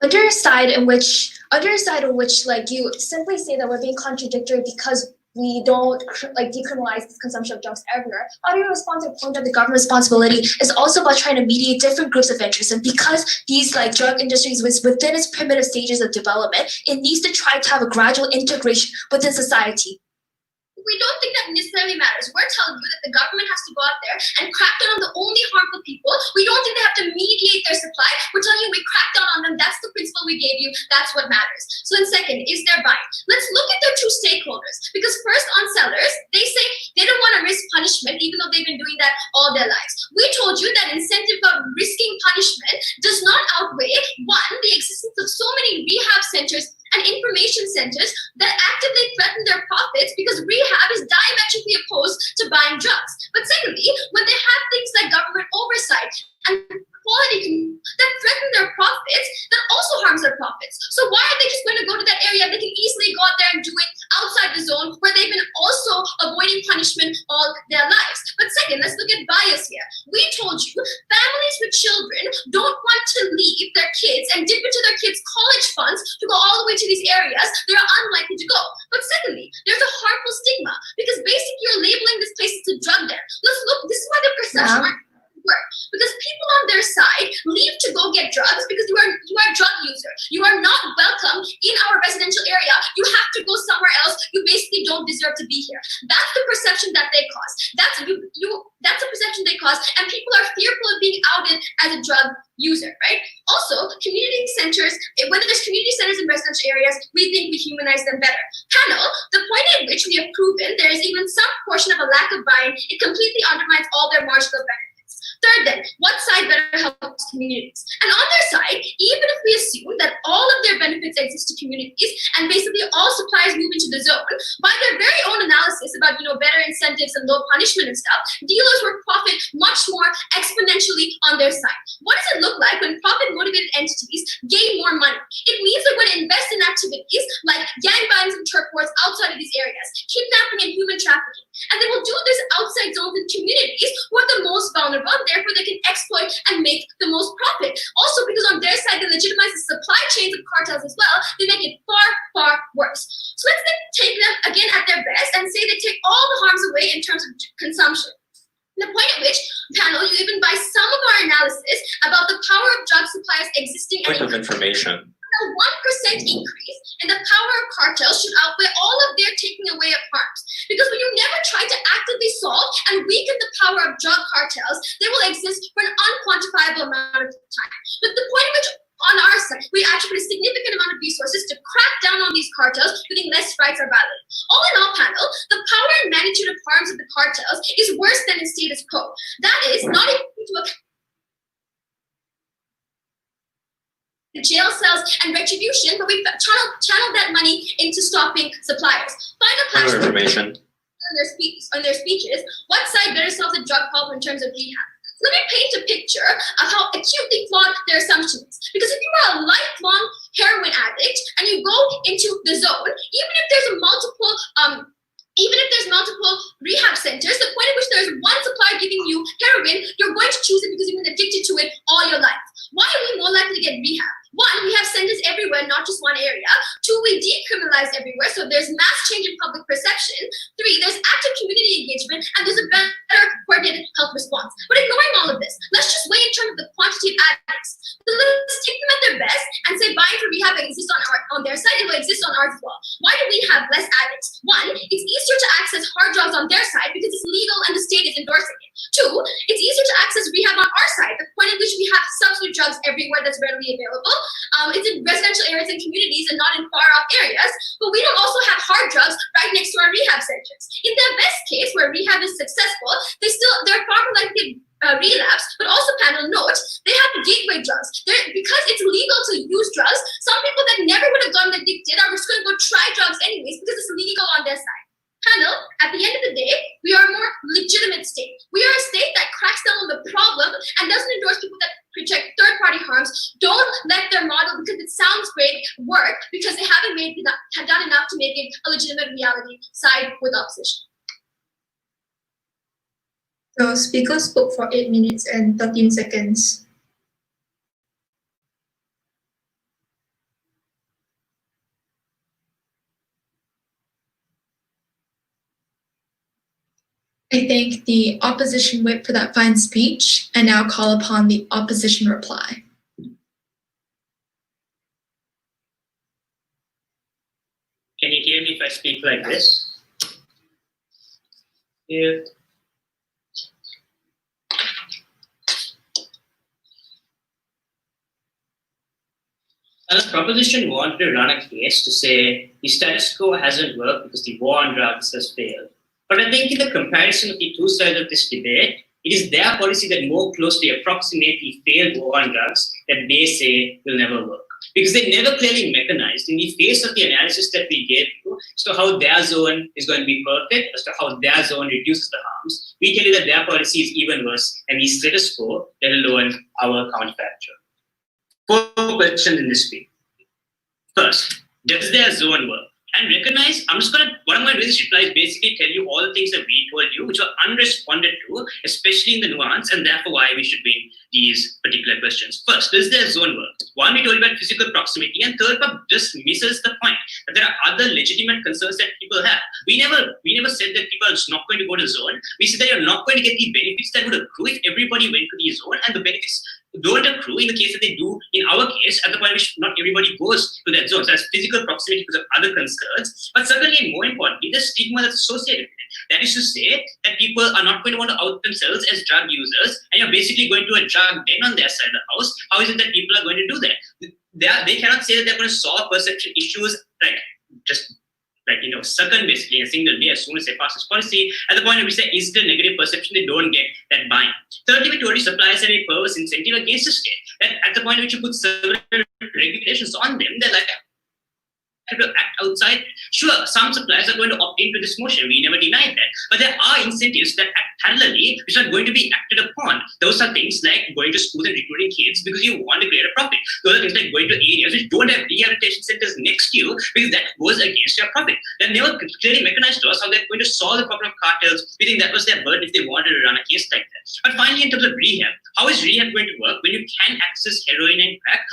[SPEAKER 1] Under a side in which like you simply say that we're being contradictory because we don't decriminalize the consumption of drugs everywhere. How do you respond to the point that the government responsibility is also about trying to mediate different groups of interest? And because these drug industries was within its primitive stages of development, it needs to try to have a gradual integration within society.
[SPEAKER 8] We don't think that necessarily matters. We're telling you that the government has to go out there and crack down on the only harmful people. We don't think they have to mediate their supply. We're telling you we crack down on them. That's the principle we gave you. That's what matters. So then second is their buying. Let's look at their two stakeholders. Because first on sellers, they say they don't want to risk punishment even though they've been doing that all their lives. We told you that incentive of risking punishment does not outweigh, one, the existence of so many rehab centers and information centers that actively threaten their profits because rehab is diametrically opposed to buying drugs. But secondly, when they have things like government oversight and quality that threaten their profits, that also harms their profits. So why are they just going to go to that area? They can easily go out there and do it outside the zone where they've been also avoiding punishment all their lives. But second, let's look at bias here. We told you families with children don't want to leave their kids and dip into their kids' college funds to go all the way to these areas they're unlikely to go. But secondly, there's a harmful stigma because basically you're labeling this place as a drug den. Let's look, this is why the perception work, because people on their side leave to go get drugs because you are a drug user. You are not welcome in our residential area. You have to go somewhere else. You basically don't deserve to be here. That's the perception that they cause. That's the perception they cause, and people are fearful of being outed as a drug user, right? Also, community centers, whether there's community centers in residential areas, we think we humanize them better. Panel, the point at which we have proven there is even some portion of a lack of buying, it completely undermines all their marginal benefits. Third then, what side better helps communities? And on their side, even if we assume that all of their benefits exist to communities and basically all suppliers move into the zone, by their very own analysis about better incentives and low punishment and stuff, dealers will profit much more exponentially on their side. What does it look like when profit-motivated entities gain more money? It means they're going to invest in activities like gang violence and turf wars outside of these areas, kidnapping and human trafficking. And they will do this outside zones in communities who are the most vulnerable, therefore they can exploit and make the most profit. Also, because on their side they legitimize the supply chains of cartels as well, they make it far, far worse. So let's then take them again at their best and say they take all the harms away in terms of consumption. The point at which, panel, you even buy some of our analysis about the power of drug suppliers existing
[SPEAKER 4] Point of information.
[SPEAKER 8] 1% increase in the power of cartels should outweigh all of their taking away of harms. Because when you never try to actively solve and weaken the power of drug cartels, they will exist for an unquantifiable amount of time. But the point at which on our side, we actually put a significant amount of resources to crack down on these cartels, we think less rights are valid. All in all, panel, the power and magnitude of harms of the cartels is worse than in status quo. That is, not even to account the jail cells and retribution, but we channeled that money into stopping suppliers. Final question
[SPEAKER 4] information
[SPEAKER 8] on their speeches, what side better solves the drug problem in terms of rehab? Let me paint a picture of how acutely flawed their assumption is. Because if you are a lifelong heroin addict and you go into the zone, even if there's multiple rehab centers, the point at which there's one supplier giving you heroin, you're going to choose it because you've been addicted to it all your life. Why are we more likely to get rehab? One, we have centers everywhere, not just one area. Two, we decriminalize everywhere, so there's mass change in public perception. Three, there's active community engagement, and there's a better coordinated health response. But ignoring all of this, let's just weigh in terms of the quantity of addicts. So let's take them at their best and say buying for rehab exists on their side, it will exist on ours as well. Why do we have less addicts? One, it's easier to access hard drugs on their side because it's legal and the state is endorsing it. Two, it's easier to access rehab on our side, the point at which we have substitute drugs everywhere that's readily available. It's in residential areas and communities and not in far-off areas, but we don't also have hard drugs right next to our rehab centers. In the best case, where rehab is successful, they're far more likely to relapse, but also panel note, they have gateway drugs. Because it's legal to use drugs, some people that never would have gotten addicted are just going to go try drugs anyways because it's legal on their side. Panel, at the end of the day, we are a more legitimate state. We are a state that cracks down on the problem and doesn't endorse people that protect third-party harms. Don't let their model, because it sounds great, work because they haven't done enough to make it a legitimate reality. Side with opposition.
[SPEAKER 7] The speaker spoke for 8 minutes and 13 seconds. I thank the opposition whip for that fine speech and now call upon the opposition reply.
[SPEAKER 6] Can you hear me if I speak like this? Yeah. And the proposition wanted to run a case to say the status quo hasn't worked because the war on drugs has failed. But I think in the comparison of the two sides of this debate, it is their policy that more closely approximate the failed war on drugs that they say will never work. Because they never clearly mechanized in the face of the analysis that we gave you as to how their zone is going to be perfect, as to how their zone reduces the harms. We tell you that their policy is even worse and the status quo, let alone our counterfactual. 4 questions in this speech. First, does their zone work? And recognize, what I'm going to do is reply is basically tell you all the things that we told you, which were unresponded to, especially in the nuance, and therefore why we should win these particular questions. First, does their zone work? One, we told you about physical proximity, and third part just misses the point that there are other legitimate concerns that people have. We never said that people are just not going to go to zone. We said that you're not going to get the benefits that would accrue if everybody went to the zone, and the benefits don't accrue in the case that they do in our case at the point which not everybody goes to that zone. So that's physical proximity because of other concerns, but certainly and more importantly, the stigma that's associated with it. That is to say that people are not going to want to out themselves as drug users, and you're basically going to a drug den on their side of the house. How is it that people are going to do that? They cannot say that they're going to solve perception issues second basically in a single day as soon as they pass this policy. At the point at which there is still negative perception, they don't get that buy-in. Thirdly, we told you suppliers have a perverse incentive against the state. That at the point at which you put several regulations on them, they're like to act outside. Sure, some suppliers are going to opt into this motion. We never denied that. But there are incentives that act parallelly, which are going to be acted upon. Those are things like going to schools and recruiting kids because you want to create a profit. Those are things like going to areas which don't have rehabilitation centers next to you because that goes against your profit. They're never clearly mechanized to us how they're going to solve the problem of cartels. We think that was their burden if they wanted to run a case like that. But finally, in terms of rehab, how is rehab going to work when you can access heroin and crack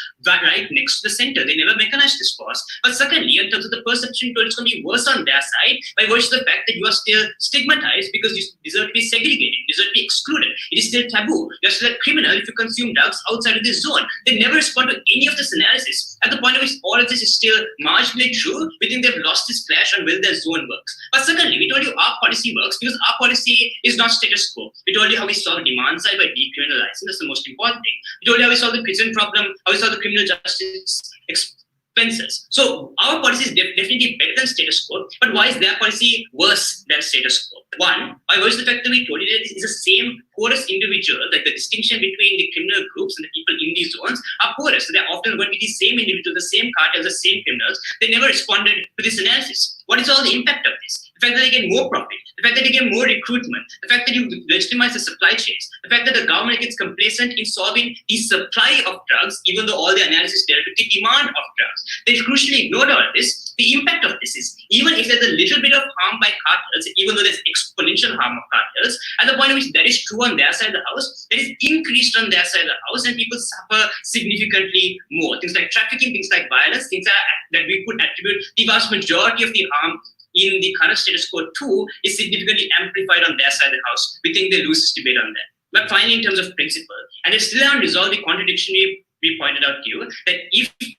[SPEAKER 6] right next to the center? They never mechanized this for us. But secondly, in terms of the perception, it's going to be worse on their side by virtue of the fact that you are still stigmatized because you deserve to be segregated, you deserve to be excluded. It is still taboo. You're still a criminal if you consume drugs outside of this zone. They never respond to any of this analysis at the point at which all all of this is still marginally true, we think they've lost this clash on whether their zone works. But secondly, we told you our policy works because our policy is not status quo. We told you how we solve demand side by decriminalizing. That's the most important thing. We told you how we solve the prison problem, how we solve the criminal justice expenses. So our policy is definitely better than status quo, but why is their policy worse than status quo? One, by virtue of the fact that we told you that it is the same poorest individual, like the distinction between the criminal groups and the people in these zones are poorest. So they're often going to be the same individuals, the same cartels, the same criminals. They never responded to this analysis. What is all the impact of this? The fact that they get more profit, the fact that they get more recruitment, the fact that you legitimize the supply chains, the fact that the government gets complacent in solving the supply of drugs, even though all the analysis dealt with the demand of drugs. They crucially ignored all of this. The impact of this is, even if there's a little bit of harm by cartels, even though there's exponential harm of cartels, at the point at which that is true on their side of the house, that is increased on their side of the house, and people suffer significantly more. Things like trafficking, things like violence, things that we could attribute the vast majority of the harm in the current status quo too is significantly amplified on their side of the house. We think they lose this debate on that. But finally, in terms of principle, and they still haven't resolved the contradiction we pointed out to you, that if it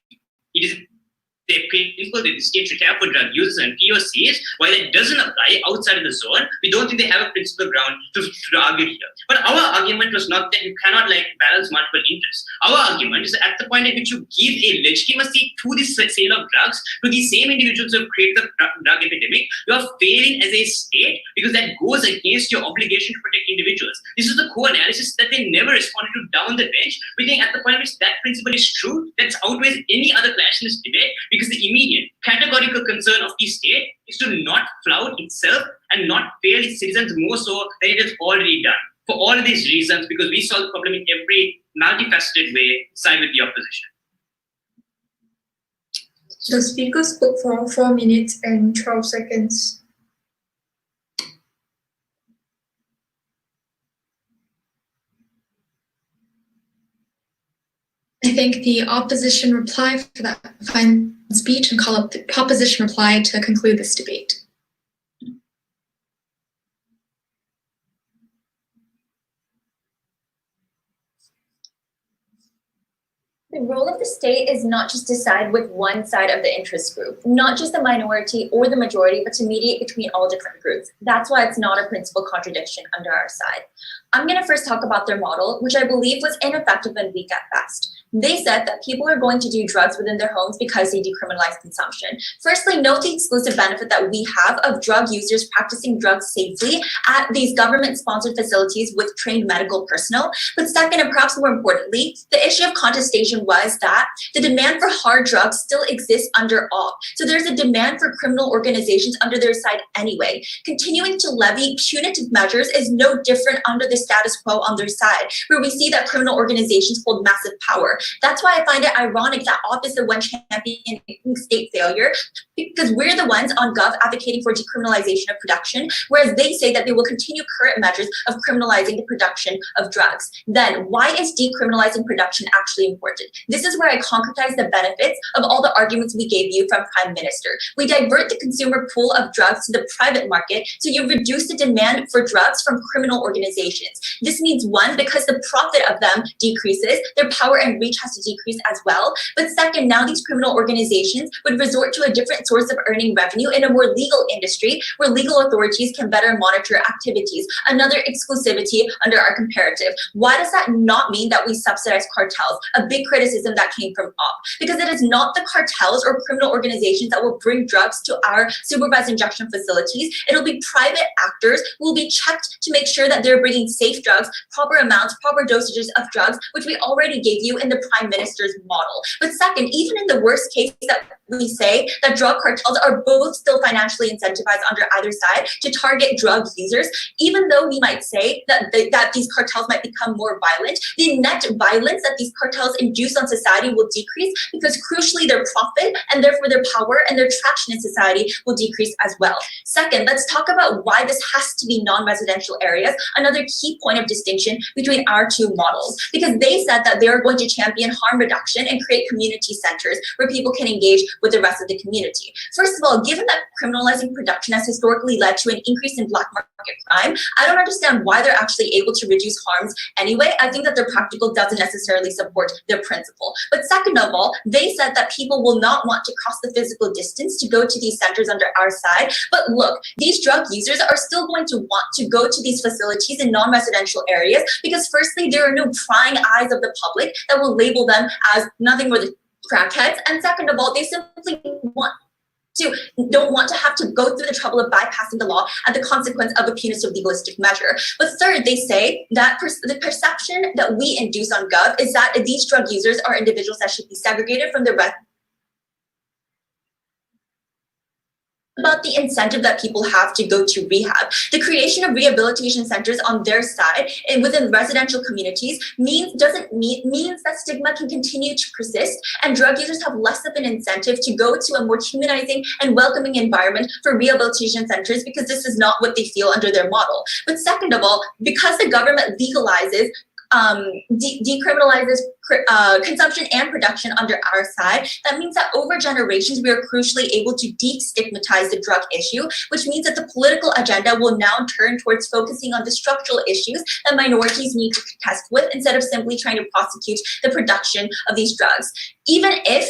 [SPEAKER 6] is the principle that the state should have for drug users and POCs, while it doesn't apply outside of the zone, we don't think they have a principal ground to argue here. But our argument was not that you cannot balance multiple interests. Our argument is that at the point at which you give a legitimacy to the sale of drugs to the same individuals who have created the drug epidemic, you are failing as a state because that goes against your obligation to protect individuals. This is the core analysis that they never responded to down the bench. We think at the point at which that principle is true, that outweighs any other clash in this debate, because the immediate categorical concern of the state is to not flout itself and not fail its citizens more so than it has already done. For all of these reasons, because we solve the problem in every multifaceted way, side with the opposition.
[SPEAKER 7] The speaker spoke for 4 minutes and 12 seconds. I think the opposition reply for that fine speech and call up the proposition reply to conclude this debate.
[SPEAKER 5] The role of the state is not just to side with one side of the interest group, not just the minority or the majority, but to mediate between all different groups. That's why it's not a principal contradiction under our side. I'm going to first talk about their model, which I believe was ineffective and weak at best. They said that people are going to do drugs within their homes because they decriminalize consumption. Firstly, note the exclusive benefit that we have of drug users practicing drugs safely at these government-sponsored facilities with trained medical personnel. But second, and perhaps more importantly, the issue of contestation was that the demand for hard drugs still exists under all. So there's a demand for criminal organizations under their side anyway. Continuing to levy punitive measures is no different under the status quo on their side, where we see that criminal organizations hold massive power. That's why I find it ironic that OP is the one championing state failure, because we're the ones on Gov advocating for decriminalization of production, whereas they say that they will continue current measures of criminalizing the production of drugs. Then why is decriminalizing production actually important? This is where I concretize the benefits of all the arguments we gave you from Prime Minister. We divert the consumer pool of drugs to the private market, so you reduce the demand for drugs from criminal organizations. This means one, because the profit of them decreases, their power and reach has to decrease as well. But second, now these criminal organizations would resort to a different source of earning revenue in a more legal industry where legal authorities can better monitor activities. Another exclusivity under our comparative. Why does that not mean that we subsidize cartels? A big criticism that came from OP. Because it is not the cartels or criminal organizations that will bring drugs to our supervised injection facilities. It'll be private actors who will be checked to make sure that they're bringing safe drugs, proper amounts, proper dosages of drugs, which we already gave you in the Prime Minister's model. But second, even in the worst case that we say that drug cartels are both still financially incentivized under either side to target drug users, even though we might say that these cartels might become more violent, the net violence that these cartels induce on society will decrease because crucially their profit and therefore their power and their traction in society will decrease as well. Second, let's talk about why this has to be non-residential areas, another key point of distinction between our two models, because they said that they're going to champion harm reduction and create community centers where people can engage with the rest of the community. First of all, given that criminalizing production has historically led to an increase in black market crime, I don't understand why they're actually able to reduce harms anyway. I think that their practical doesn't necessarily support their principle. But second of all, they said that people will not want to cross the physical distance to go to these centers under our side. But look, these drug users are still going to want to go to these facilities in non-residential areas because firstly, there are no prying eyes of the public that will label them as nothing more than crackheads. And second of all, they simply don't want to have to go through the trouble of bypassing the law at the consequence of a punitive legalistic measure. But third, they say that the perception that we induce on Gov is that these drug users are individuals that should be segregated from the rest. About the incentive that people have to go to rehab. The creation of rehabilitation centers on their side and within residential communities means that stigma can continue to persist and drug users have less of an incentive to go to a more humanizing and welcoming environment for rehabilitation centers because this is not what they feel under their model. But second of all, because the government legalizes decriminalizes consumption and production under our side, that means that over generations we are crucially able to destigmatize the drug issue, which means that the political agenda will now turn towards focusing on the structural issues that minorities need to contest with instead of simply trying to prosecute the production of these drugs. Even if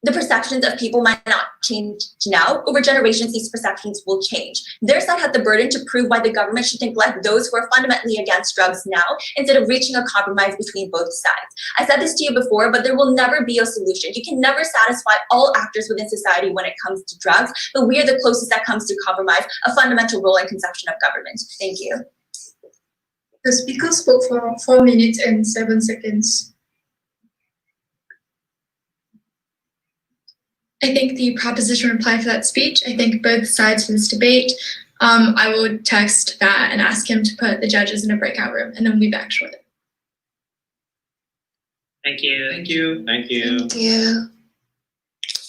[SPEAKER 5] the perceptions of people might not change now, over generations these perceptions will change. Their side had the burden to prove why the government should neglect those who are fundamentally against drugs now instead of reaching a compromise between both sides. I said this to you before, but there will never be a solution. You can never satisfy all actors within society when it comes to drugs, but we are the closest that comes to compromise, a fundamental role in conception of government. Thank you.
[SPEAKER 7] The speaker spoke for 4 minutes and 7 seconds. I think the proposition reply for that speech. I thank both sides for this debate. I will text that and ask him to put the judges in a breakout room, and then we'll be back shortly.
[SPEAKER 6] Thank you.
[SPEAKER 4] Thank you. Thank you.
[SPEAKER 5] Thank you.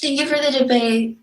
[SPEAKER 5] Thank you for the debate.